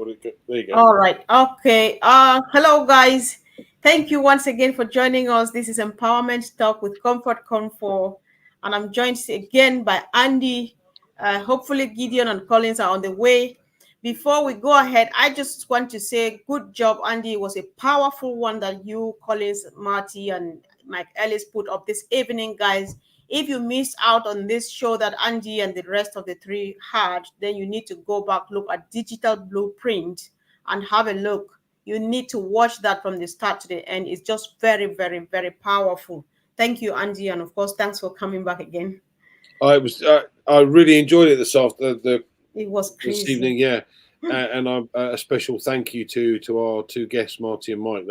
There you go. All right. Okay. Hello, guys. Thank you once again for joining us. This is Empowerment Talk with Comfort, and I'm joined again by Andy. Hopefully, Gideon and Collins are on the way. Before we go ahead, I just want to say good job, Andy. It was a powerful one that you, Collins, Marty, and Mike Ellis put up this evening, guys. If you missed out on this show that Andy and the rest of the three had, then you need to go back, look at Digital Blueprint and have a look. You need to watch that from the start to the end. It's just very, very, very powerful. Thank you, Andy, and of course, thanks for coming back again. I really enjoyed it It was this crazy. evening. Yeah, and a special thank you to our two guests, Marty and Mike.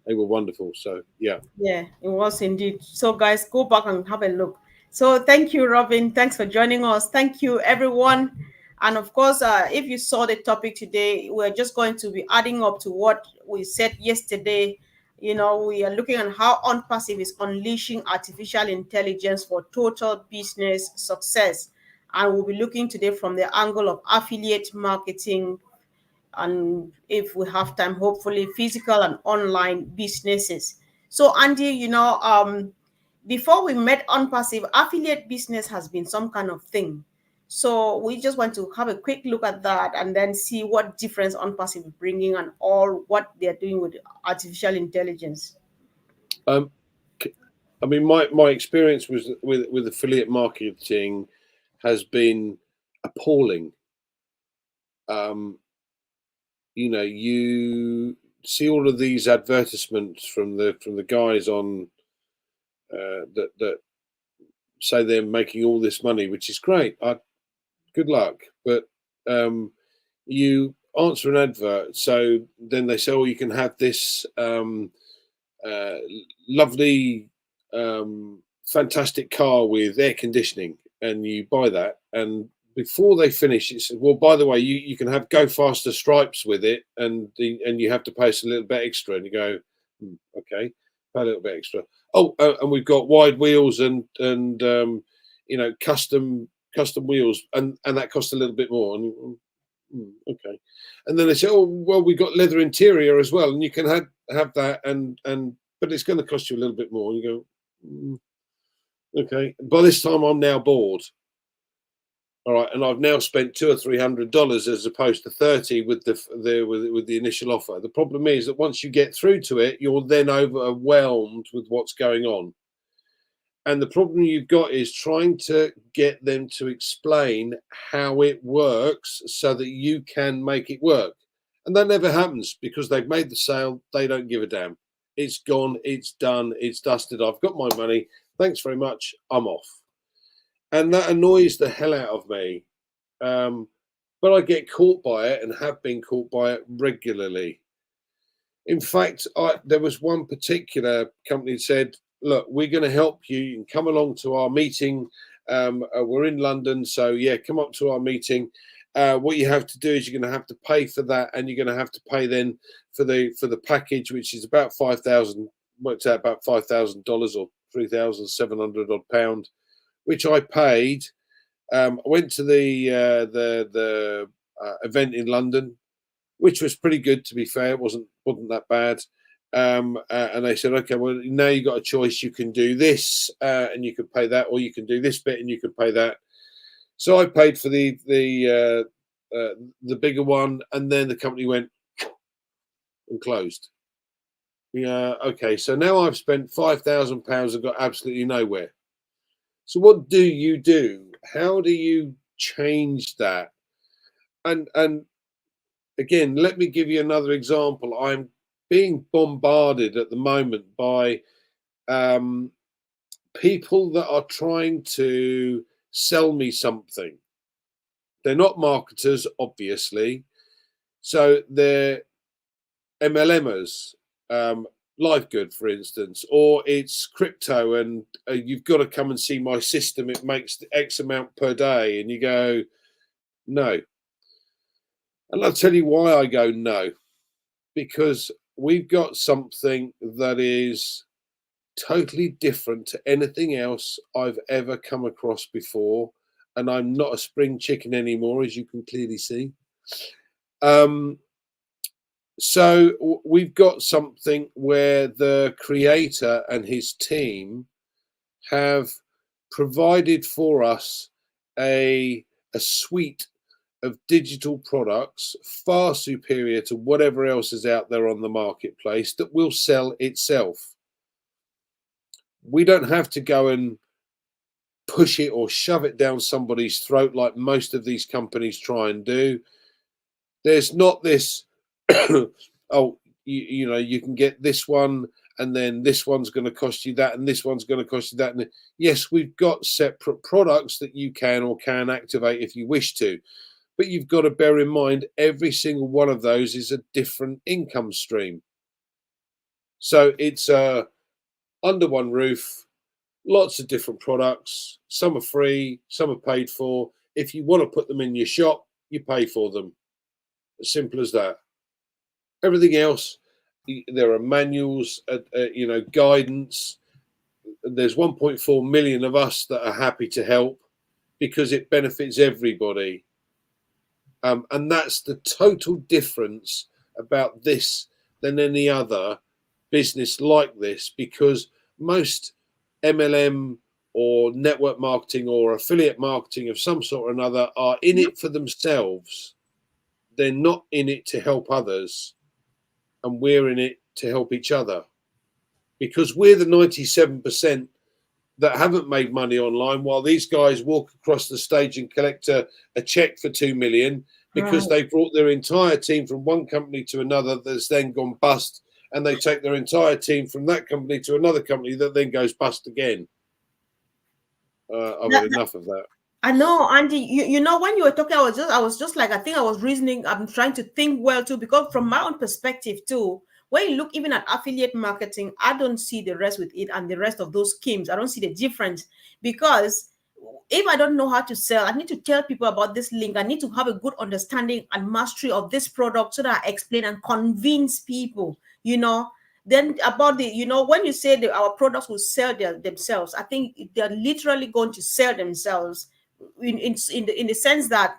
They were wonderful. So yeah. Yeah, it was indeed. So, guys, go back and have a look. So, thank you, Robin. Thanks for joining us. Thank you, everyone. And of course, if you saw the topic today, we're just going to be adding up to what we said yesterday. We are looking at how OnPassive is unleashing artificial intelligence for total business success. And we'll be looking today from the angle of affiliate marketing, and if we have time, hopefully physical and online businesses. So Andy, before we met on passive, affiliate business has been some kind of thing. So we just want to have a quick look at that and then see what difference on passive is bringing and all what they're doing with artificial intelligence. Um, I mean, my experience was with affiliate marketing has been appalling. Um, you see all of these advertisements from the guys on that say they're making all this money, which is great. Good luck, but you answer an advert, so then they say, "Oh, you can have this uh, lovely, fantastic car with air conditioning," and you buy that, and before they finish, it says, "Well, by the way, you can have go faster stripes with it, and you have to pay us a little bit extra." And you go, "Okay, pay a little bit extra." Oh, and we've got wide wheels and custom wheels, and that costs a little bit more. And okay, and then they say, "Oh, well, we got leather interior as well, and you can have that, and but it's going to cost you a little bit more." And you go, okay. By this time, I'm now bored. All right, and I've now spent $200 or $300 as opposed to 30 with the initial offer. The problem is that once you get through to it, you're then overwhelmed with what's going on. And the problem you've got is trying to get them to explain how it works so that you can make it work. And that never happens because they've made the sale. They don't give a damn. It's gone. It's done. It's dusted. I've got my money. Thanks very much. I'm off. And that annoys the hell out of me. But I get caught by it and have been caught by it regularly. In fact, there was one particular company that said, "Look, we're going to help you. You can come along to our meeting. We're in London, so yeah, come up to our meeting. What you have to do is you're going to have to pay for that, and you're going to have to pay then for the package, which is about 5,000. Works out about $5,000 or 3,700 odd pound, which I paid. I went to the event in London, which was pretty good, to be fair. It wasn't that bad. And they said, "Okay, well, now you've got a choice. You can do this, and you can pay that, or you can do this bit and you can pay that." So I paid for the bigger one, and then the company went and closed. Yeah, okay. So now I've spent £5,000 and got absolutely nowhere. So what do you do? How do you change that? And again, let me give you another example. I'm being bombarded at the moment by people that are trying to sell me something. They're not marketers, obviously. So they're MLMers, Live Good, for instance, or it's crypto and you've got to come and see my system. It makes X amount per day. And you go, no. And I'll tell you why I go no. Because we've got something that is totally different to anything else I've ever come across before. And I'm not a spring chicken anymore, as you can clearly see. So we've got something where the creator and his team have provided for us a suite of digital products far superior to whatever else is out there on the marketplace that will sell itself. We don't have to go and push it or shove it down somebody's throat like most of these companies try and do. There's not this, oh, you know, you can get this one and then this one's going to cost you that and this one's going to cost you that. And yes, we've got separate products that you can or can activate if you wish to. But you've got to bear in mind every single one of those is a different income stream. So it's under one roof, lots of different products. Some are free, some are paid for. If you want to put them in your shop, you pay for them. As simple as that. Everything else, there are manuals, you know, guidance. There's 1.4 million of us that are happy to help because it benefits everybody. And that's the total difference about this than any other business like this, because most MLM or network marketing or affiliate marketing of some sort or another are in it for themselves. They're not in it to help others, and we're in it to help each other, because we're the 97% that haven't made money online, while these guys walk across the stage and collect a check for 2 million because they brought their entire team from one company to another that's then gone bust, and they take their entire team from that company to another company that then goes bust again. I've had enough of that. I know, Andy. You know, when you were talking, I was just like, I think I was reasoning. I'm trying to think well too, because from my own perspective too, when you look even at affiliate marketing, I don't see the rest with it and the rest of those schemes. I don't see the difference, because if I don't know how to sell, I need to tell people about this link. I need to have a good understanding and mastery of this product so that I explain and convince people. You know, then about the, you know, when you say that our products will sell themselves, I think they're literally going to sell themselves in the sense that,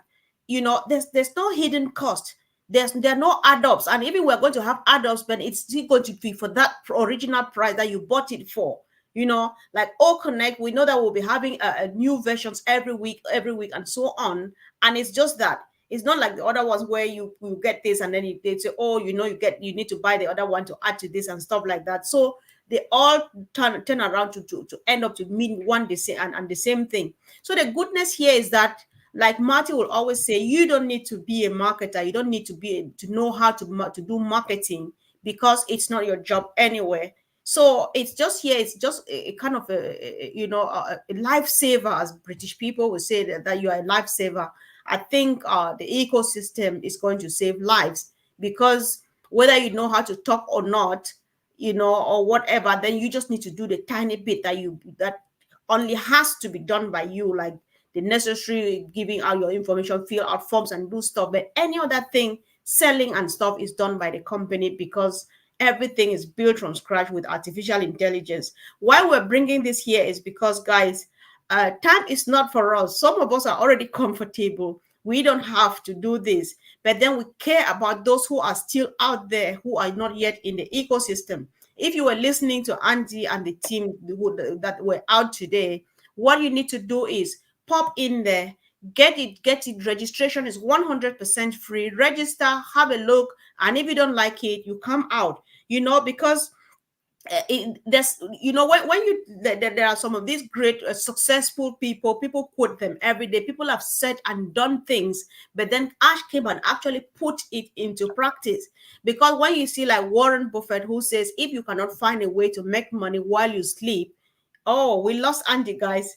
you know, there's no hidden cost. There are no add-ups, and even we're going to have add-ups, but it's still going to be for that original price that you bought it for. You know, like all connect, we know that we'll be having new versions every week and so on. And it's just that it's not like the other ones where you get this and then they say, oh, you know, you need to buy the other one to add to this and stuff like that. So they all turn around to end up to mean one the same and the same thing. So the goodness here is that, like Marty will always say, you don't need to be a marketer. You don't need to know how to do marketing, because it's not your job anyway. So it's just here. It's just a kind of you know, a lifesaver, as British people will say that you are a lifesaver. I think the ecosystem is going to save lives, because whether you know how to talk or not, you know, or whatever, then you just need to do the tiny bit that only has to be done by you, like the necessary giving out your information, fill out forms and do stuff. But any other thing, selling and stuff, is done by the company, because everything is built from scratch with artificial intelligence. Why we're bringing this here is because, guys, time is not for us. Some of us are already comfortable. We don't have to do this. But then we care about those who are still out there, who are not yet in the ecosystem. If you were listening to Andy and the team that were out today, what you need to do is pop in there, get it. Registration is 100% free. Register, have a look, and if you don't like it, you come out. You know, because there's, you know, when you there are some of these great successful people quote them every day. People have said and done things, but then Ash came and actually put it into practice. Because when you see like Warren Buffett, who says, if you cannot find a way to make money while you sleep, oh, we lost Andy, guys.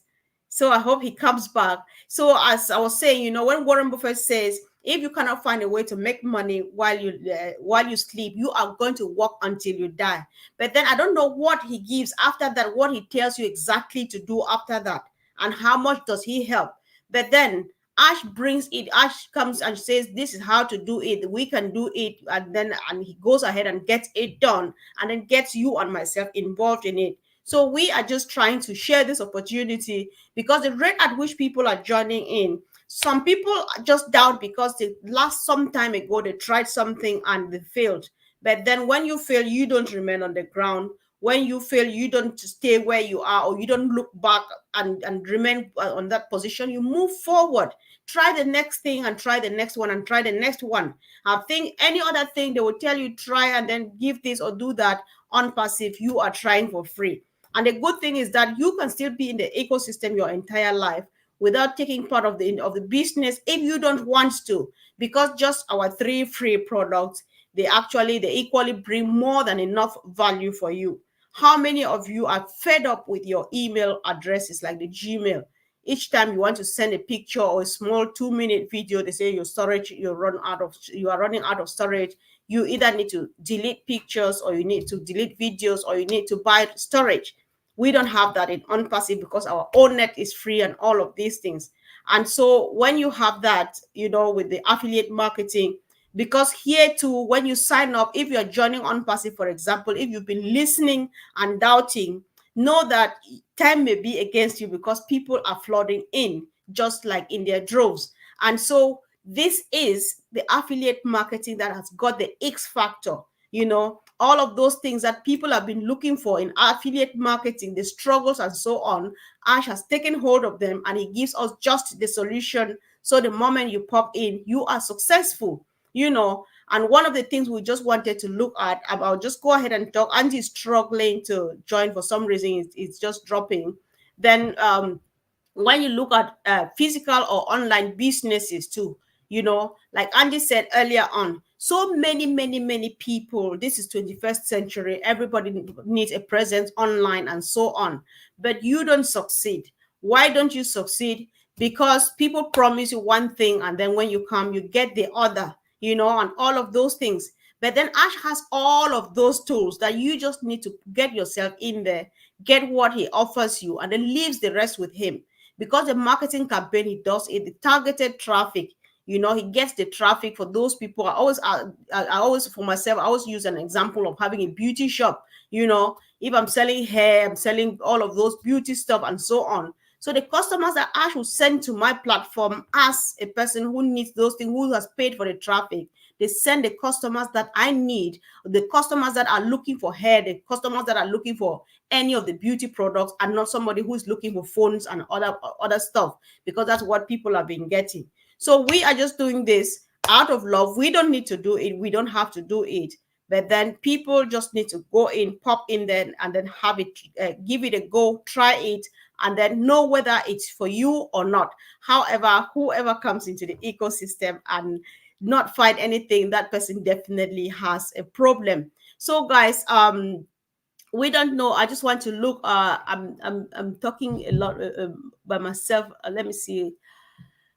So I hope he comes back. So as I was saying, you know, when Warren Buffett says, if you cannot find a way to make money while you sleep, you are going to work until you die. But then I don't know what he gives after that, what he tells you exactly to do after that, and how much does he help. But then Ash brings it. Ash comes and says, this is how to do it. We can do it. And he goes ahead and gets it done, and then gets you and myself involved in it. So we are just trying to share this opportunity, because the rate at which people are joining in, Some people just doubt because they last some time ago they tried something and they failed. But then when you fail, you don't remain on the ground. When you fail, you don't stay where you are, or you don't look back and remain on that position. You move forward. Try the next thing and try the next one and try the next one. I think any other thing they will tell you try and then give this or do that on passive, you are trying for free. And the good thing is that you can still be in the ecosystem your entire life without taking part of the business if you don't want to, because just our three free products, they equally bring more than enough value for you. How many of you are fed up with your email addresses like the Gmail? Each time you want to send a picture or a small 2-minute video, they say your storage, you are running out of storage. You either need to delete pictures, or you need to delete videos, or you need to buy storage. We don't have that in OnPassive because our own net is free and all of these things. And so when you have that, with the affiliate marketing, because here too, when you sign up, if you're joining OnPassive, for example, if you've been listening and doubting, know that time may be against you because people are flooding in just like in their droves. And so this is the affiliate marketing that has got the X factor. All of those things that people have been looking for in affiliate marketing, the struggles and so on. Ash has taken hold of them and he gives us just the solution. So the moment you pop in, you are successful. And one of the things we just wanted to look at, about just go ahead and talk. Angie is struggling to join for some reason, it's just dropping. Then when you look at physical or online businesses too, like Andy said earlier on, so many people, this is 21st century, everybody needs a presence online and so on, but you don't succeed. Why don't you succeed? Because people promise you one thing and then when you come, you get the other, and all of those things. But then Ash has all of those tools that you just need to get yourself in there, get what he offers you, and then leaves the rest with him. Because the marketing campaign he does it, the targeted traffic, he gets the traffic for those people. I always for myself, I always use an example of having a beauty shop. If I'm selling hair, I'm selling all of those beauty stuff and so on. So the customers that I should send to my platform as a person who needs those things, who has paid for the traffic, they send the customers that I need, the customers that are looking for hair, the customers that are looking for any of the beauty products, and not somebody who's looking for phones and other stuff, because that's what people have been getting. So we are just doing this out of love. We don't need to do it. We don't have to do it. But then people just need to go in, pop in there, and then have it, give it a go, try it, and then know whether it's for you or not. However, whoever comes into the ecosystem and not find anything, that person definitely has a problem. So guys, we don't know. I just want to look. I'm talking a lot by myself. Let me see.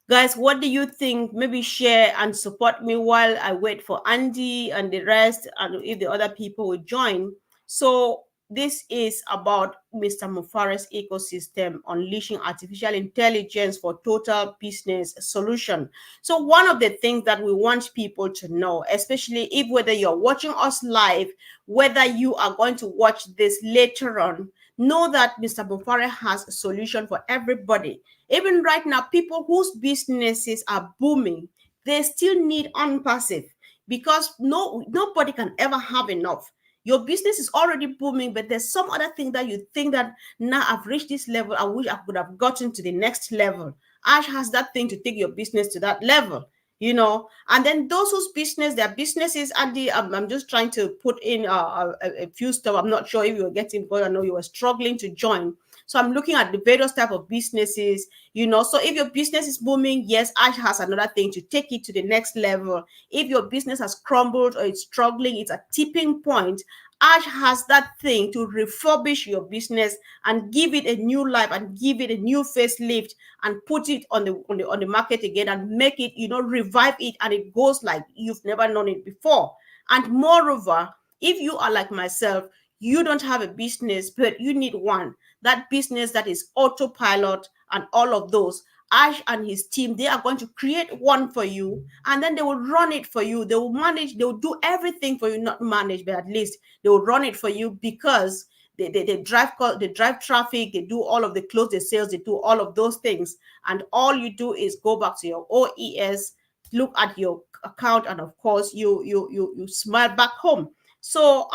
Guys, what do you think? Maybe share and support me while I wait for Andy and the rest, and if the other people will join. So this is about Mr. Mufare's ecosystem, unleashing artificial intelligence for total business solution. So one of the things that we want people to know, especially if whether you're watching us live, whether you are going to watch this later on, know that Mr. Mufare has a solution for everybody. Even right now, people whose businesses are booming, they still need unpassive, because nobody can ever have enough. Your business is already booming, but there's some other thing that you think that now I've reached this level, I wish I could have gotten to the next level. Ash has that thing to take your business to that level. And then those whose their businesses, Andy, I'm just trying to put in a few stuff. I'm not sure if you were getting, because I know you were struggling to join. So I'm looking at the various type of businesses, So if your business is booming, yes, Ash has another thing to take it to the next level. If your business has crumbled or it's struggling, it's a tipping point, Ash has that thing to refurbish your business and give it a new life and give it a new facelift and put it on the market again and make it, revive it, and it goes like you've never known it before. And moreover, if you are like myself, you don't have a business, but you need one. That business that is autopilot and all of those. Ash and his team, they are going to create one for you, and then they will run it for you. They will manage, they will do everything for you, not manage, but at least they will run it for you, because they they drive traffic, they do all of the close the sales, they do all of those things. And all you do is go back to your OES, look at your account, and of course you smile back home. So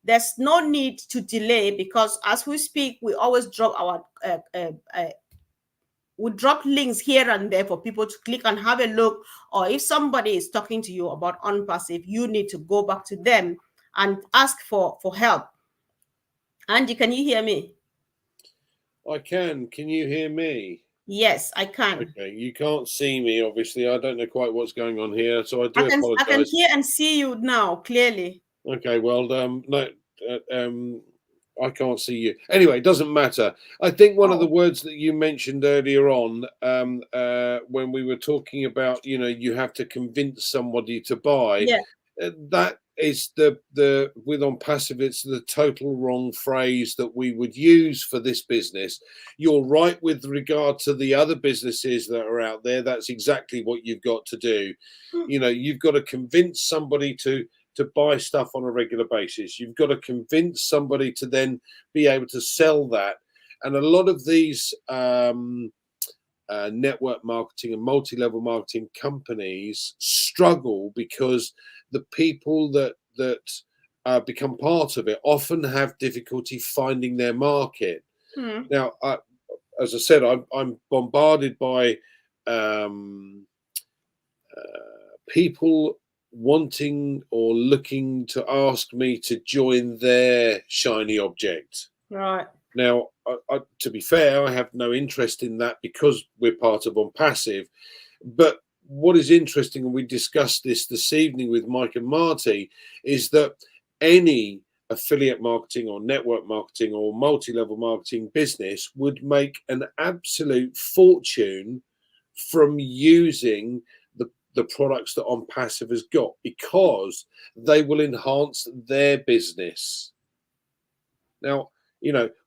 there's no need to delay, because as we speak, we always drop our we drop links here and there for people to click and have a look. Or if somebody is talking to you about ONPASSIVE, you need to go back to them and ask for help. Angie, can you hear me? I can. Can you hear me? Yes, I can. Okay, you can't see me, obviously. I don't know quite what's going on here, so I do I can apologise. hear and see you now clearly. Okay, well, no, I can't see you. Anyway, it doesn't matter. I think one of the Oh, words that you mentioned earlier on, when we were talking about, you have to convince somebody to buy, yeah. that is the with ONPASSIVE, it's the total wrong phrase that we would use for this business. You're right with regard to the other businesses that are out there. That's exactly what you've got to do. You've got to convince somebody to buy stuff on a regular basis. You've got to convince somebody to then be able to sell that. And a lot of these network marketing and multi-level marketing companies struggle because the people that become part of it often have difficulty finding their market. Now, as I said, I'm bombarded by people wanting or looking to ask me to join their shiny object. Right. Now, to be fair, I have no interest in that because we're part of ONPASSIVE. But what is interesting, and we discussed this evening with Mike and Marty, is that any affiliate marketing or network marketing or multi-level marketing business would make an absolute fortune from using the products that ONPASSIVE has got, because they will enhance their business. Now,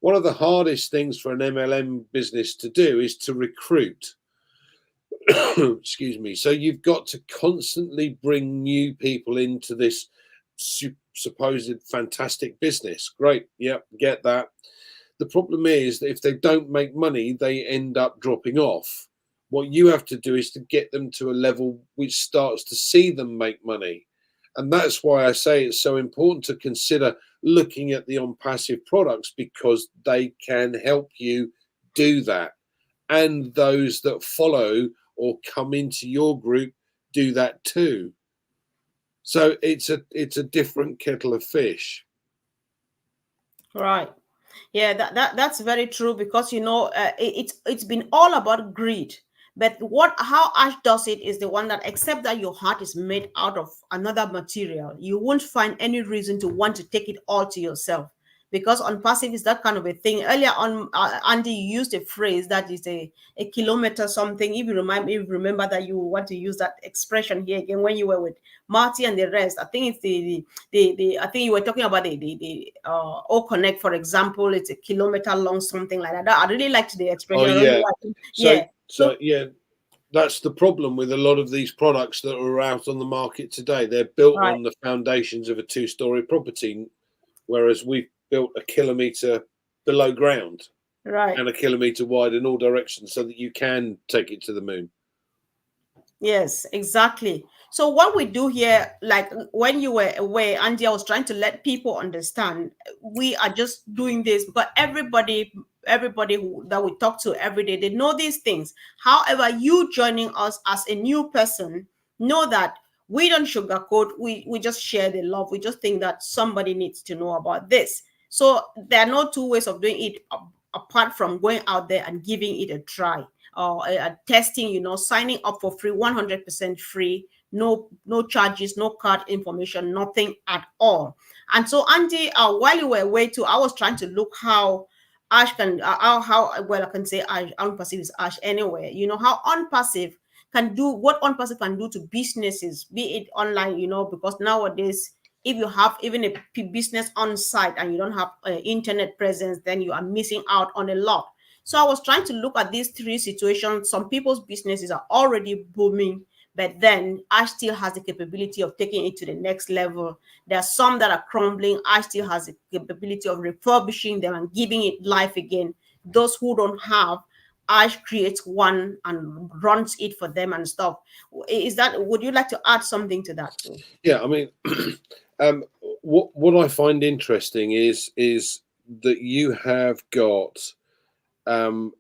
one of the hardest things for an MLM business to do is to recruit. Excuse me. So you've got to constantly bring new people into this supposed fantastic business. Great. Yep. Get that. The problem is that if they don't make money, they end up dropping off. What you have to do is to get them to a level which starts to see them make money. And that's why I say it's so important to consider looking at the ONPASSIVE products, because they can help you do that. And those that follow or come into your group do that too. So it's a different kettle of fish. Right. Yeah, that's very true, because it's been all about greed. But how Ash does it is the one that, except that your heart is made out of another material, you won't find any reason to want to take it all to yourself. Because ONPASSIVE is that kind of a thing. Earlier on, Andy, you used a phrase that is a kilometer something. If you remember that you want to use that expression here again when you were with Marty and the rest. I think it's the I think you were talking about the O Connect, for example. It's a kilometer long, something like that. I really liked the expression. Oh I don't know yeah. why. So Yeah. so yeah, that's the problem with a lot of these products that are out on the market today. They're built Right. on the foundations of a two-story property, whereas we've built a kilometer below ground Right. and a kilometer wide in all directions so that you can take it to the moon. Yes, exactly. So what we do here, like when you were away, Andy, I was trying to let people understand we are just doing this, but everybody that we talk to every day, they know these things. However, you joining us as a new person, know that we don't sugarcoat, we just share the love. We just think that somebody needs to know about this. So there are no two ways of doing it apart from going out there and giving it a try, or testing, signing up for free, 100% free, no charges, no card information, nothing at all. And so, Andy, while you were away too, I was trying to look how Ash can, how well I can say Ash, ONPASSIVE is Ash anyway. How ONPASSIVE can do, what ONPASSIVE can do to businesses, be it online, because nowadays, if you have even a business on site and you don't have internet presence, then you are missing out on a lot. So I was trying to look at these three situations. Some people's businesses are already booming, but then Ash still has the capability of taking it to the next level. There are some that are crumbling. Ash still has the capability of refurbishing them and giving it life again. Those who don't have, Ash creates one and runs it for them and stuff. Is that, would you like to add something to that too? Yeah, I mean, um, what I find interesting is that you have got um,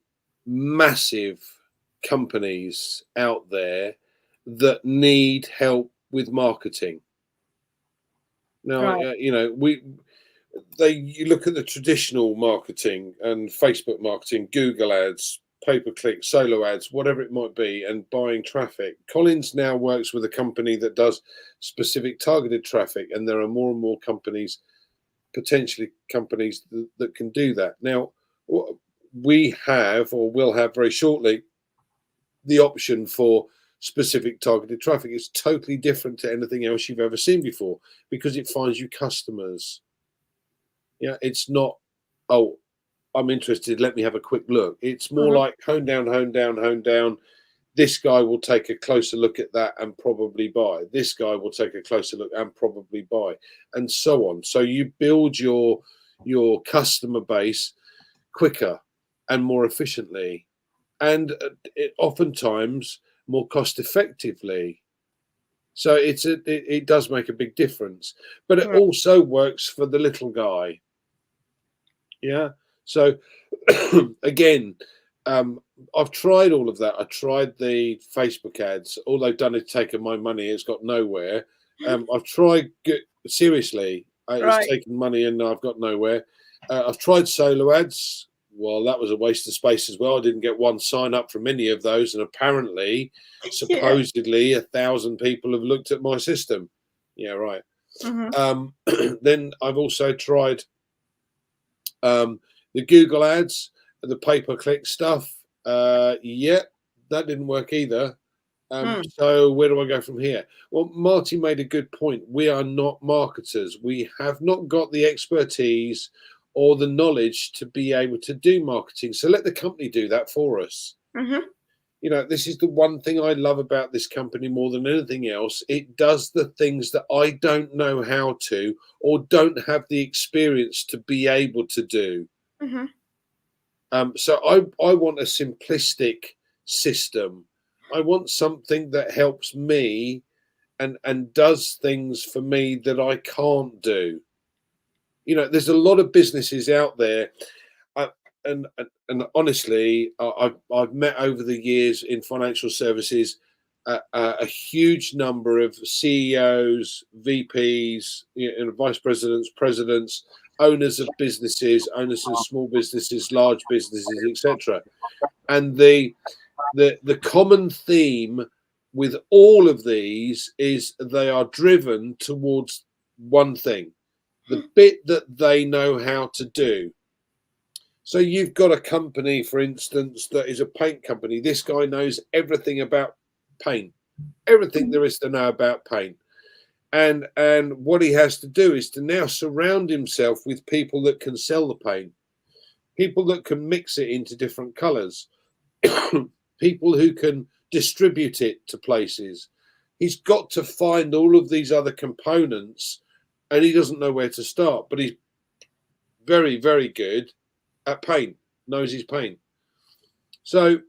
massive companies out there that need help with marketing. Now, Right. you look at the traditional marketing and Facebook marketing, Google ads, pay per click, solo ads, whatever it might be, and buying traffic. Collins now works with a company that does specific targeted traffic, and there are more and more companies, potentially companies that can do that. Now, we have or will have very shortly the option for specific targeted traffic. It's totally different to anything else you've ever seen before because it finds you customers. Yeah, it's not, oh, I'm interested, let me have a quick look. It's more Mhm. like hone down, hone down, hone down. This guy will take a closer look at that and probably buy. This guy will take a closer look and probably buy, and so on. So you build your customer base quicker and more efficiently, and oftentimes more cost effectively. So it does make a big difference, but it Right. also works for the little guy. Yeah. So again, I've tried all of that. I tried the Facebook ads. All they've done is taken my money. It's got nowhere. I've tried seriously. It's Right. taken money and I've got nowhere. I've tried solo ads. Well, that was a waste of space as well. I didn't get one sign up from any of those, and apparently, Yeah. supposedly, 1,000 people have looked at my system. Yeah, right. Hmm. Then I've also tried the Google ads, the pay per click stuff. Yeah, that didn't work either. Mm. So where do I go from here? Well, Marty made a good point. We are not marketers. We have not got the expertise or the knowledge to be able to do marketing. So let the company do that for us. Hmm. This is the one thing I love about this company more than anything else. It does the things that I don't know how to or don't have the experience to be able to do. Hmm. So I want a simplistic system. I want something that helps me and does things for me that I can't do. There's a lot of businesses out there, I, and honestly, I've met over the years in financial services a huge number of CEOs, VPs, vice presidents, presidents, owners of businesses, owners of small businesses, large businesses, etc. And the common theme with all of these is they are driven towards one thing, the bit that they know how to do. So you've got a company, for instance, that is a paint company. This guy knows everything about paint, everything there is to know about paint. And what he has to do is to now surround himself with people that can sell the paint, people that can mix it into different colors, people who can distribute it to places. He's got to find all of these other components and he doesn't know where to start, but he's very, very good at paint, knows his paint. So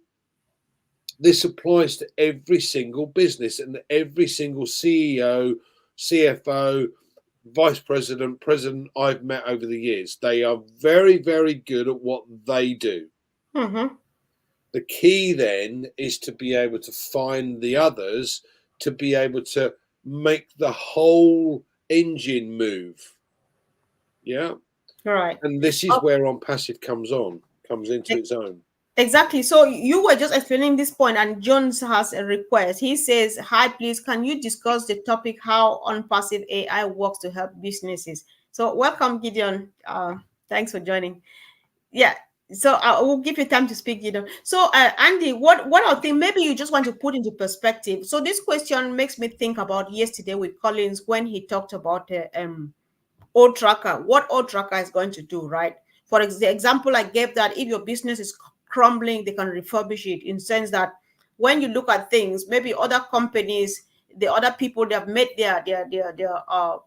this applies to every single business and every single CEO, CFO, vice president, president I've met over the years. They are very, very good at what they do. Hmm. The key then is to be able to find the others to be able to make the whole engine move. Yeah. Right. And this is where ONPASSIVE comes into its own. Exactly. So you were just explaining this point, and Jones has a request. He says, "Hi, please, can you discuss the topic how unpassive AI works to help businesses?" So welcome, Gideon. Thanks for joining. Yeah. So I will give you time to speak, Gideon. So Andy, what I think maybe you just want to put into perspective. So this question makes me think about yesterday with Collins when he talked about old tracker, what old tracker is going to do, right? The example I gave, that if your business is crumbling, they can refurbish it, in sense that when you look at things, maybe other companies, the other people, they have made their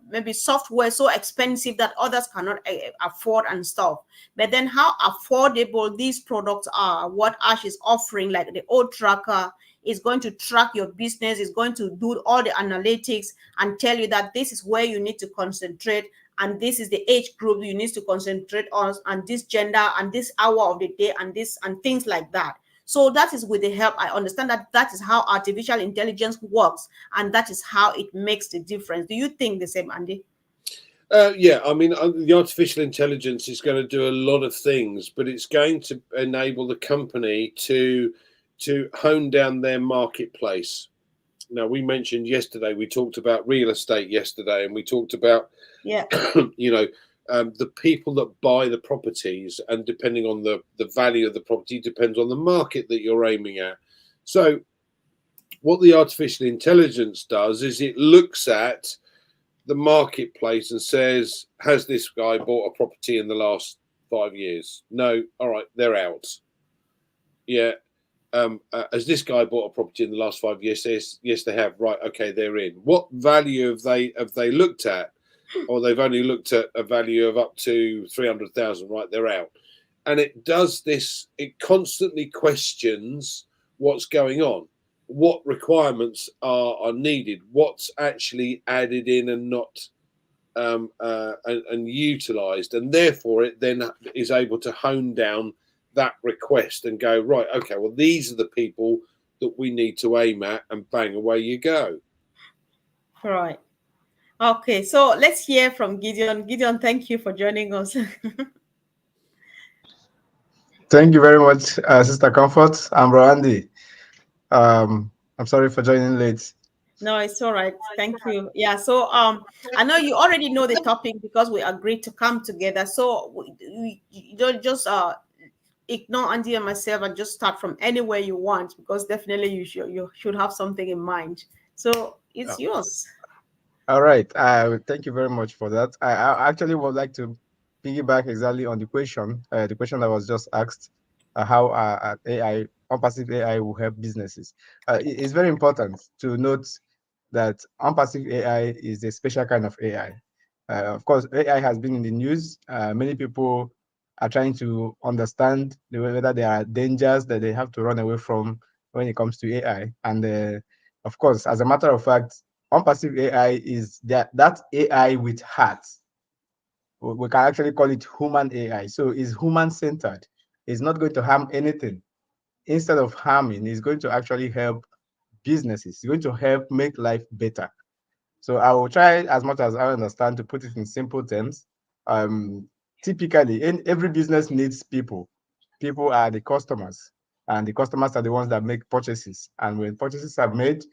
maybe software so expensive that others cannot afford and stuff. But then how affordable these products are, what Ash is offering, like the old tracker, is going to track your business, is going to do all the analytics and tell you that this is where you need to concentrate, and this is the age group you need to concentrate on, and this gender, and this hour of the day, and this, and things like that. So that is with the help. I understand that that is how artificial intelligence works, and that is how it makes the difference. Do you think the same, Andy? Yeah, I mean, the artificial intelligence is going to do a lot of things, but it's going to enable the company to hone down their marketplace. Now, we mentioned yesterday, we talked about real estate yesterday, and we talked about, Yeah. you know, the people that buy the properties, and depending on the value of the property, depends on the market that you're aiming at. So, what the artificial intelligence does is it looks at the marketplace and says, has this guy bought a property in the last 5 years? No. All right, they're out. Yeah. Has this guy bought a property in the last 5 years? Says, yes, they have. Right. Okay, they're in. What value have they looked at? Or they've only looked at a value of up to 300,000. Right, they're out. And it does this. It constantly questions what's going on, what requirements are needed, what's actually added in and not and utilized, and therefore it then is able to hone down that request and go, right, okay, well, these are the people that we need to aim at, and bang, away you go. Right. Okay, so let's hear from Gideon. Gideon, thank you for joining us. Thank you very much, Sister Comfort. I'm Randy. I'm sorry for joining late. No, it's all right. Thank you. Yeah, so I know you already know the topic because we agreed to come together. So you don't just ignore Andy and myself and just start from anywhere you want, because definitely you should have something in mind. So it's yours. All right. Thank you very much for that. I actually would like to piggyback exactly on the question that was just asked, how AI, unpassive AI will help businesses. It's very important to note that unpassive AI is a special kind of AI. Of course, AI has been in the news. Many people are trying to understand whether there are dangers that they have to run away from when it comes to AI. And of course, as a matter of fact, unpassive AI is that AI with heart. We can actually call it human AI. So it's human centered. It's not going to harm anything. Instead of harming, it's going to actually help businesses. It's going to help make life better. So I will try as much as I understand to put it in simple terms. Um, Typically, every business needs people. People are the customers, and the customers are the ones that make purchases. And when purchases are made,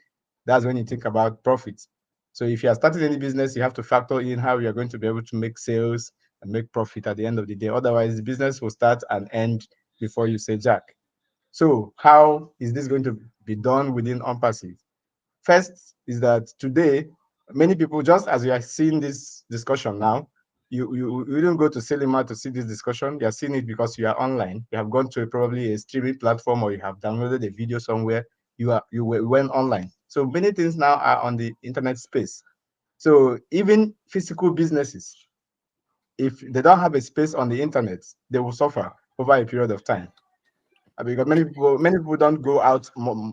that's when you think about profits. So if you are starting any business, you have to factor in how you are going to be able to make sales and make profit at the end of the day. Otherwise, the business will start and end before you say jack. So how is this going to be done within OnPassive? First is that today, many people, just as you are seeing this discussion now, you didn't go to cinema to see this discussion. You are seeing it because you are online. You have gone to probably a streaming platform, or you have downloaded a video somewhere. You went online. So many things now are on the internet space. So even physical businesses, if they don't have a space on the internet, they will suffer over a period of time. Because many people don't go out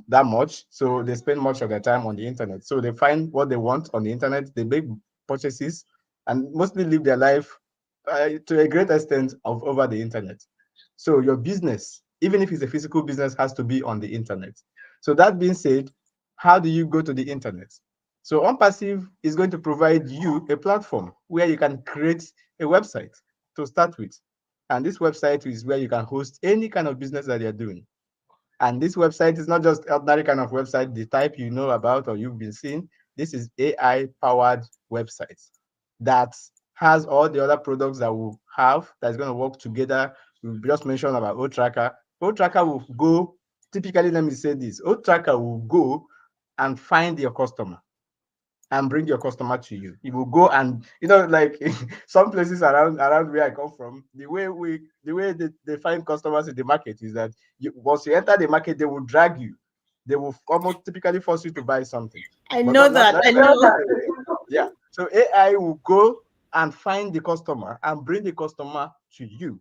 that much, so they spend much of their time on the internet. So they find what they want on the internet, they make purchases, and mostly live their life to a great extent of over the internet. So your business, even if it's a physical business, has to be on the internet. So that being said, how do you go to the internet? So OnPassive is going to provide you a platform where you can create a website to start with. And this website is where you can host any kind of business that you're doing. And this website is not just ordinary kind of website, the type you know about or you've been seeing. This is AI powered websites that has all the other products that we have that's going to work together. We just mentioned about O-Tracker. O-Tracker will go, typically, let me say this, O-Tracker will go and find your customer and bring your customer to you. It will go and, like some places around where I come from, the way they find customers in the market is that once you enter the market, they will drag you. they will almost typically force you to buy something. I But know that. I know. yeah. So AI will go and find the customer and bring the customer to you,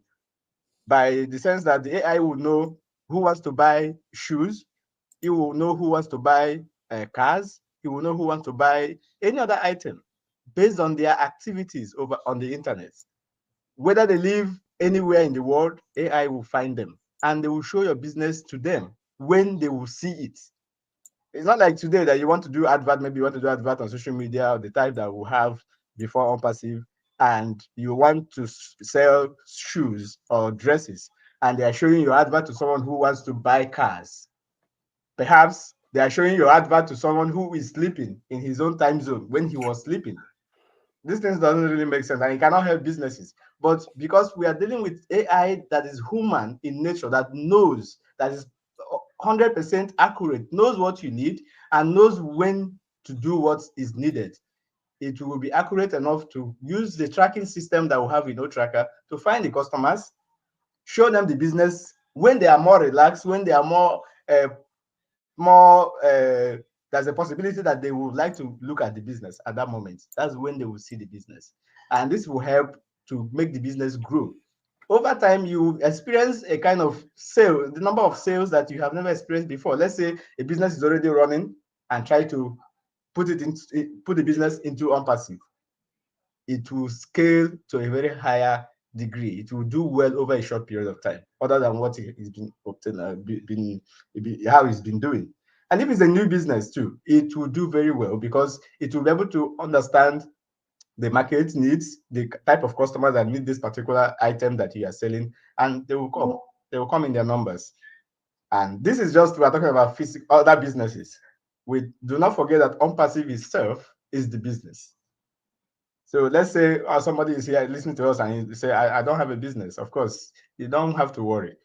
by the sense that the AI will know who wants to buy shoes, he will know who wants to buy cars, he will know who wants to buy any other item based on their activities over on the internet. Whether they live anywhere in the world, AI will find them and they will show your business to them when they will see it. It's not like today that you want to do advert, maybe you want to do advert on social media, or the type that we have before ONPASSIVE, and you want to sell shoes or dresses, and they are showing your advert to someone who wants to buy cars. Perhaps they are showing your advert to someone who is sleeping in his own time zone when he was sleeping. These things doesn't really make sense, and it cannot help businesses. But because we are dealing with AI that is human in nature, that knows, that is 100% accurate, knows what you need, and knows when to do what is needed, it will be accurate enough to use the tracking system that we have in OTracker to find the customers, show them the business when they are more relaxed, when they are more there's a possibility that they would like to look at the business at that moment. That's when they will see the business, and this will help to make the business grow. Over time, you experience a kind of sale, the number of sales that you have never experienced before. Let's say a business is already running and try to put the business into ONPASSIVE. It will scale to a very higher degree. It will do well over a short period of time, other than what it's been obtained, how it's been doing. And if it's a new business too, it will do very well because it will be able to understand the market needs, the type of customers that need this particular item that you are selling, and they will come. They will come in their numbers. And this is just, we're talking about other businesses. We do not forget that ONPASSIVE itself is the business. So let's say somebody is here listening to us and you say, I don't have a business. Of course, you don't have to worry.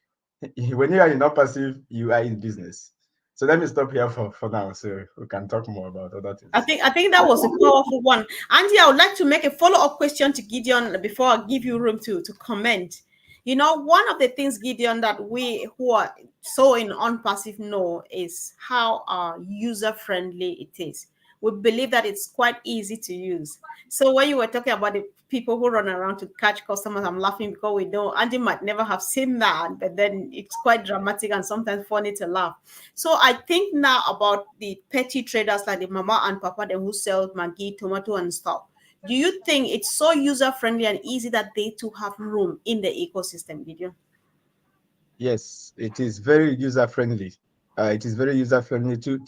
When you are in ONPASSIVE, you are in business. So let me stop here for now so we can talk more about other things. I think that was a powerful one. Andy, I would like to make a follow-up question to Gideon before I give you room to comment. You know, one of the things, Gideon, that we who are so in ONPASSIVE know is how user-friendly it is. We believe that it's quite easy to use. So when you were talking about the people who run around to catch customers, I'm laughing because we know Andy might never have seen that, but then it's quite dramatic and sometimes funny to laugh. So I think now about the petty traders like the mama and papa then who sell Maggi, tomato, and stuff. Do you think it's so user friendly and easy that they too have room in the ecosystem? Did you? Yes, it is very user friendly. It is very user friendly to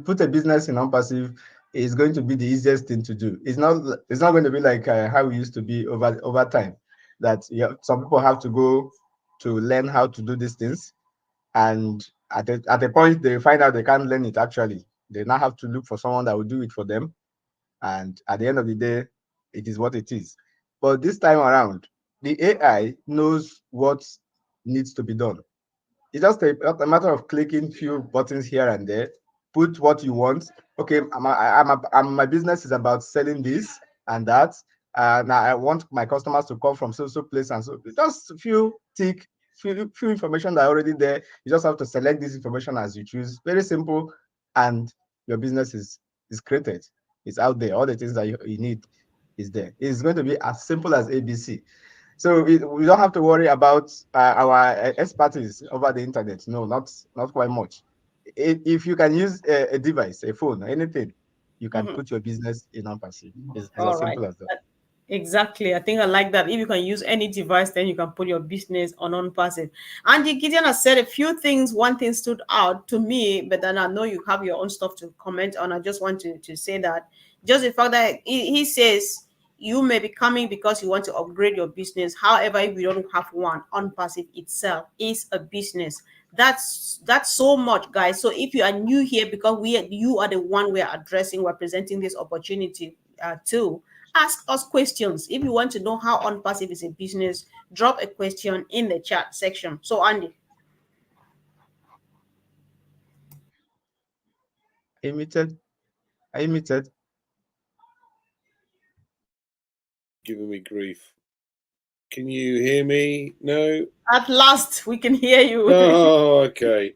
put a business in ONPASSIVE is going to be the easiest thing to do. It's not going to be like how it used to be over time, that some people have to go to learn how to do these things, and at a point they find out they can't learn it. Actually, they now have to look for someone that will do it for them, and at the end of the day, it is what it is. But this time around, the AI knows what needs to be done. It's just a matter of clicking few buttons here and there, put what you want. Okay, my business is about selling this and that. Now I want my customers to come from so place and so. Just a few few information that are already there. You just have to select this information as you choose. Very simple, and your business is created. It's out there. All the things that you need is there. It's going to be as simple as ABC. So we don't have to worry about our expertise over the internet. No, not quite much. If you can use a device, a phone, anything, you can Mhm. put your business in ONPASSIVE. It's All as right. simple as that. Exactly. I think I like that. If you can use any device, then you can put your business on ONPASSIVE. Andy Gideon has said a few things. One thing stood out to me, but then I know you have your own stuff to comment on. I just want to say that just the fact that he says you may be coming because you want to upgrade your business. However, if you don't have one, ONPASSIVE itself is a business. That's so much, guys. So if you are new here, because you are the one we are addressing, we're presenting this opportunity to ask us questions. If you want to know how ONPASSIVE is a business, drop a question in the chat section. So Andy. Limited, limited. Giving me grief. Can you hear me? No. At last, we can hear you. Oh, okay.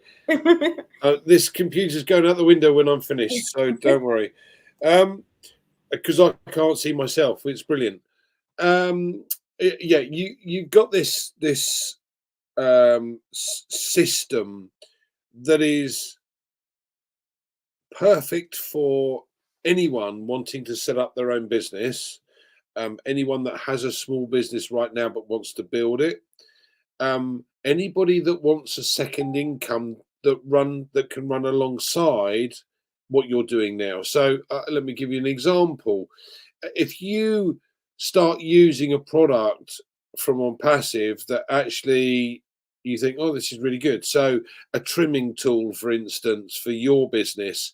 This computer's going out the window when I'm finished, so don't worry. Because I can't see myself. It's brilliant. Yeah, you've got this system that is perfect for anyone wanting to set up their own business, anyone that has a small business right now but wants to build it, anybody that wants a second income that can run alongside what you're doing now. So let me give you an example. If you start using a product from ONPASSIVE that actually you think, oh, this is really good. So a trimming tool, for instance, for your business,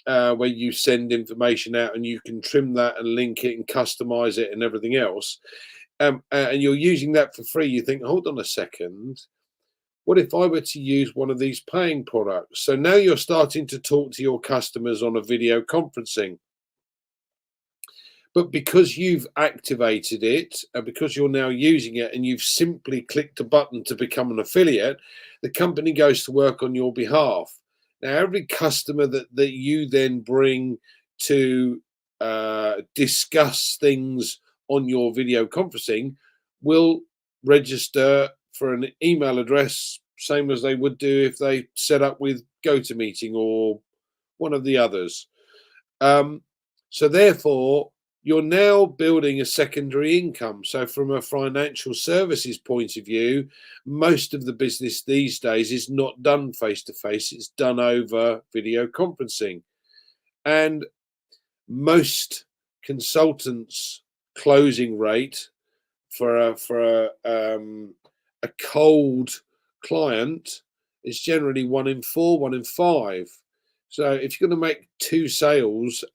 where you send information out and you can trim that and link it and customize it and everything else, and you're using that for free, you think, hold on a second, what if I were to use one of these paying products? So now you're starting to talk to your customers on a video conferencing. But because you've activated it and because you're now using it and you've simply clicked a button to become an affiliate, the company goes to work on your behalf. Now, every customer that you then bring to discuss things on your video conferencing will register for an email address, same as they would do if they set up with GoToMeeting or one of the others. So therefore, you're now building a secondary income. So from a financial services point of view, most of the business these days is not done face-to-face. It's done over video conferencing. And most consultants' closing rate for a cold client is generally 1 in 4, 1 in 5. So if you're going to make 2 sales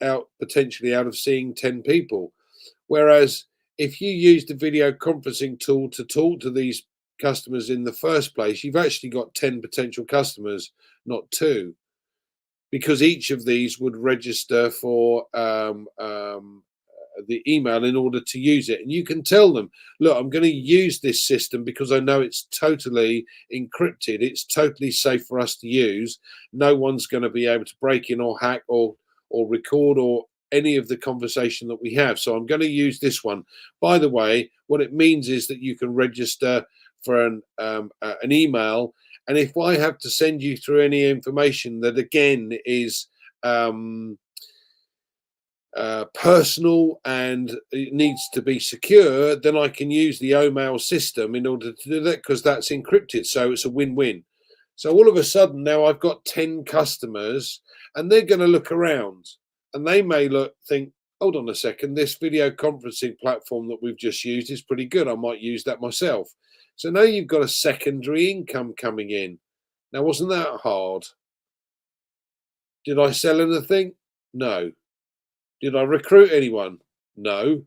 potentially out of seeing 10 people, whereas if you use the video conferencing tool to talk to these customers in the first place, you've actually got 10 potential customers, not 2, because each of these would register for the email in order to use it. And you can tell them, look, I'm going to use this system because I know it's totally encrypted. It's totally safe for us to use. No one's going to be able to break in or hack or record or any of the conversation that we have. So I'm going to use this one. By the way, what it means is that you can register for an email. And if I have to send you through any information that, again, is personal and it needs to be secure, then I can use the OMail system in order to do that because that's encrypted. So it's a win-win. So all of a sudden now I've got 10 customers and they're going to look around and they may think, hold on a second, this video conferencing platform that we've just used is pretty good. I might use that myself. So now you've got a secondary income coming in. Now, wasn't that hard? Did I sell anything? No. Did I recruit anyone? No.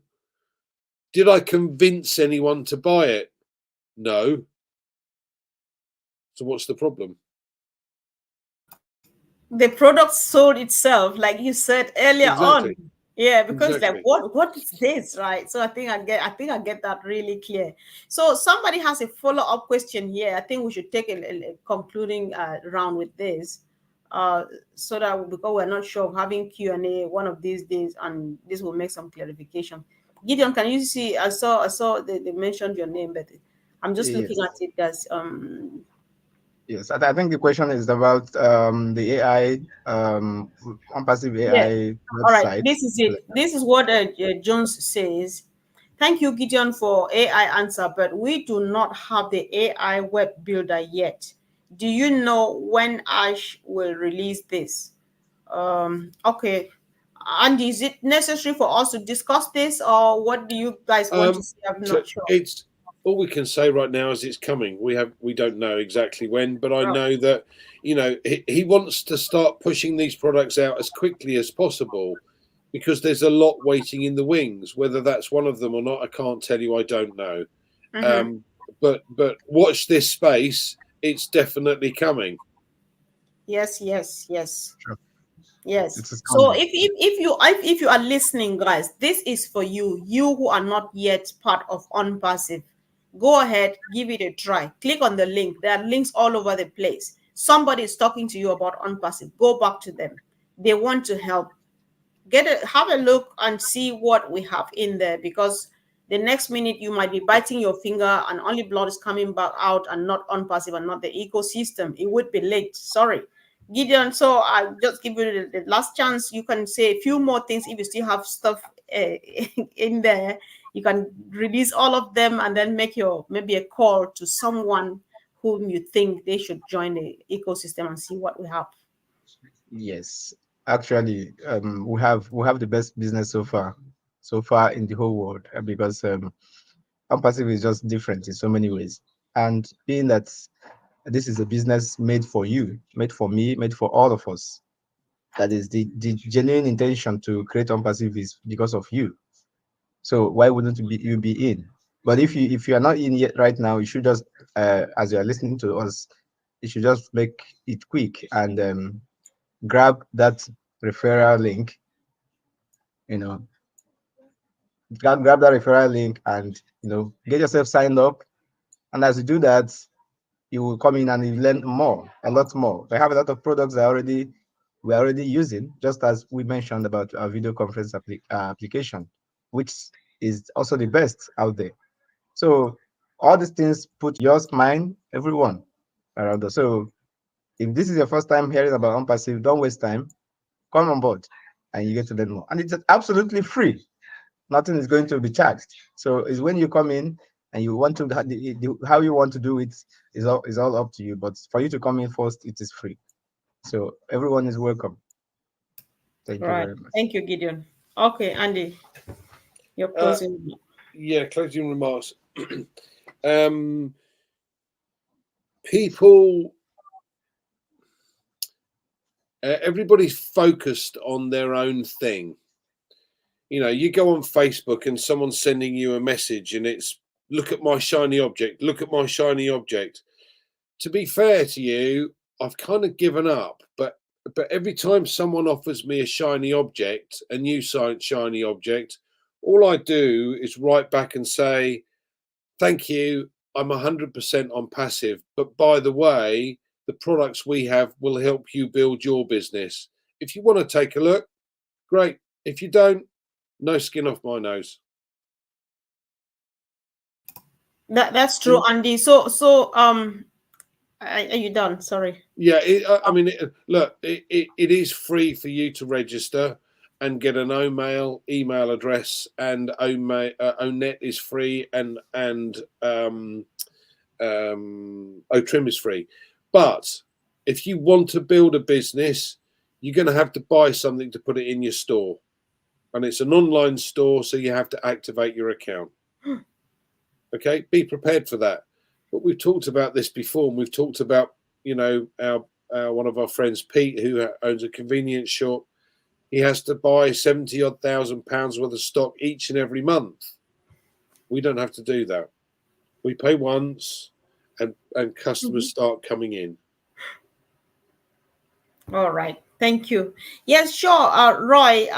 Did I convince anyone to buy it? No. So what's the problem? The product sold itself, like you said earlier on. Yeah, because like what is this, right? So I think I get that really clear. So somebody has a follow-up question here. I think we should take a concluding round with this. So that because we're not sure of having Q&A one of these days, and this will make some clarification. Gideon, can you see? I saw they mentioned your name, but I'm just looking at it as Yes, I think the question is about the AI, ONPASSIVE AI website. All right, this is it. This is what Jones says. Thank you, Gideon, for AI answer, but we do not have the AI web builder yet. Do you know when Ash will release this? Okay. And is it necessary for us to discuss this, or what do you guys want to say? I'm not sure. It's all we can say right now is it's coming. We don't know exactly when, but I know that he wants to start pushing these products out as quickly as possible because there's a lot waiting in the wings. Whether that's one of them or not, I can't tell you. I don't know. But watch this space. It's definitely coming. Yes. Sure. Yes. So if you are listening, guys, this is for you who are not yet part of ONPASSIVE. Go ahead, give it a try. Click on the link. There are links all over the place. Somebody is talking to you about ONPASSIVE. Go back to them. They want to help. Have a look and see what we have in there, because the next minute you might be biting your finger and only blood is coming back out and not ONPASSIVE and not the ecosystem. It would be late. Sorry, Gideon. So I just give you the last chance. You can say a few more things if you still have stuff in there. You can release all of them and then make your maybe a call to someone whom you think they should join the ecosystem and see what we have. Yes, actually, we have the best business so far in the whole world, because OnPassive is just different in so many ways. And being that this is a business made for you, made for me, made for all of us, that is the genuine intention to create OnPassive is because of you. So why wouldn't you be in? But if you are not in yet right now, you should just as you are listening to us, you should just make it quick and grab that referral link. You know, grab that referral link and get yourself signed up. And as you do that, you will come in and you learn more, a lot more. We have a lot of products that we're already using, just as we mentioned about our video conference application, which is also the best out there. So all these things put yours, mine, everyone around us. So if this is your first time hearing about OnPassive, don't waste time. Come on board and you get to learn more. And it's absolutely free. Nothing is going to be charged. So it's when you come in and you want to how you want to do it is all up to you. But for you to come in first, it is free. So everyone is welcome. Thank you Right. very much. Thank you, Gideon. Okay, Andy, your closing. Yeah, closing remarks. People, everybody's focused on their own thing. You go on Facebook and someone's sending you a message and it's, look at my shiny object, look at my shiny object. To be fair to you, I've kind of given up, but every time someone offers me a shiny object, a new shiny object, all I do is write back and say, thank you, I'm 100% ONPASSIVE, but by the way, the products we have will help you build your business. If you want to take a look, great. If you don't, no skin off my nose. That's true, Andy. So are you done? Sorry. Yeah, I mean, look, it is free for you to register and get an email address, and ONET is free, and OTrim is free. But if you want to build a business, you're going to have to buy something to put it in your store, and it's an online store, so you have to activate your account. Okay, be prepared for that. But we've talked about this before, and we've talked about our one of our friends, Pete, who owns a convenience shop. He has to buy 70-odd thousand pounds worth of stock each and every month. We don't have to do that. We pay once, and customers start coming in. All right. Thank you. Yes, sure. Roy.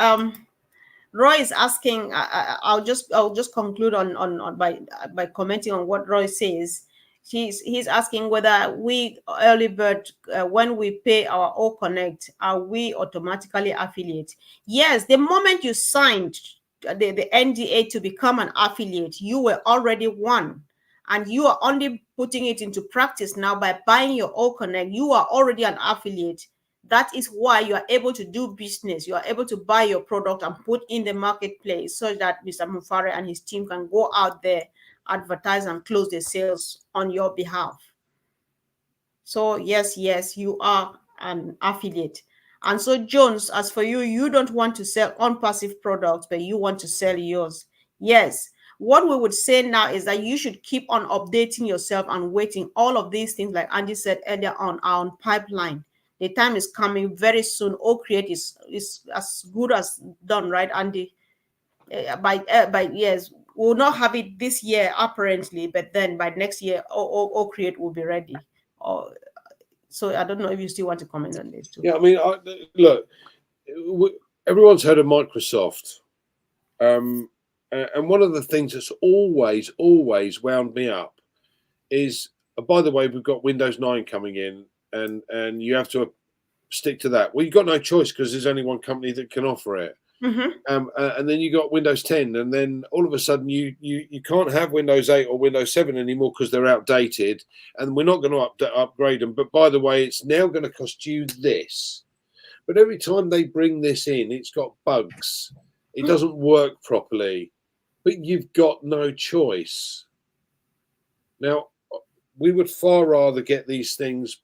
Roy is asking. I'll just conclude on by commenting on what Roy says. He's asking whether we early bird, when we pay our O Connect, are we automatically affiliate? Yes, the moment you signed the NDA to become an affiliate, you were already one, and you are only putting it into practice now by buying your O Connect. You are already an affiliate. That is why you are able to do business. You are able to buy your product and put in the marketplace so that Mr. Mufare and his team can go out there, advertise, and close the sales on your behalf. So yes, you are an affiliate. And so Jones, as for you, you don't want to sell ONPASSIVE products, but you want to sell yours. Yes. What we would say now is that you should keep on updating yourself and waiting. All of these things, like Andy said earlier on, are on pipeline. The time is coming very soon. OCreate is as good as done, right, Andy? By yes, we'll not have it this year apparently, but then by next year, OCreate will be ready. So I don't know if you still want to comment on this too. Yeah, I mean, look, everyone's heard of Microsoft. And one of the things that's always wound me up is, by the way, we've got Windows 9 coming in, and you have to stick to that. Well, you've got no choice because there's only one company that can offer it. And then you got Windows 10, and then all of a sudden you can't have Windows 8 or Windows 7 anymore because they're outdated, and we're not going to upgrade them. But by the way, it's now going to cost you this. But every time they bring this in, it's got bugs. It doesn't work properly. But you've got no choice. Now, we would far rather get these things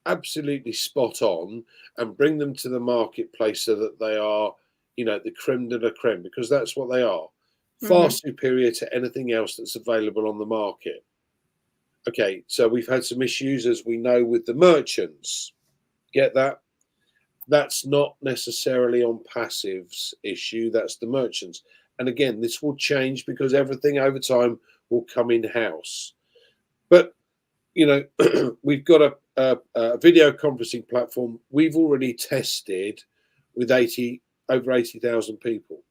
absolutely spot on and bring them to the marketplace so that they are, the creme de la creme, because that's what they are. Far superior to anything else that's available on the market. Okay, so we've had some issues, as we know, with the merchants. Get that? That's not necessarily ONPASSIVE's issue, that's the merchants. And again, this will change because everything over time will come in-house. But, we've got a video conferencing platform we've already tested with over 80,000 people.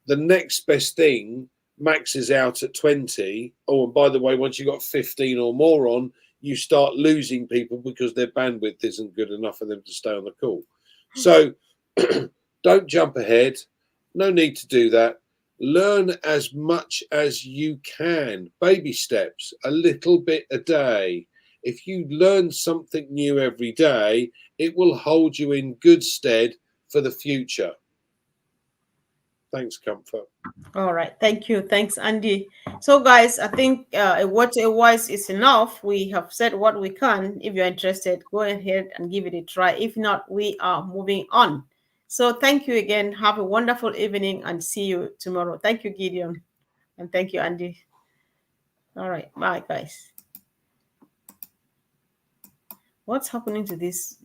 The next best thing maxes out at 20. Oh, and by the way, once you've got 15 or more on, you start losing people because their bandwidth isn't good enough for them to stay on the call. So don't jump ahead. No need to do that. Learn as much as you can. Baby steps, a little bit a day. If you learn something new every day, it will hold you in good stead for the future. Thanks, Comfort. All right. Thank you. Thanks, Andy. So, guys, I think what a wise is enough. We have said what we can. If you're interested, go ahead and give it a try. If not, we are moving on. So, thank you again. Have a wonderful evening and see you tomorrow. Thank you, Gideon. And thank you, Andy. All right. Bye, guys. What's happening to this?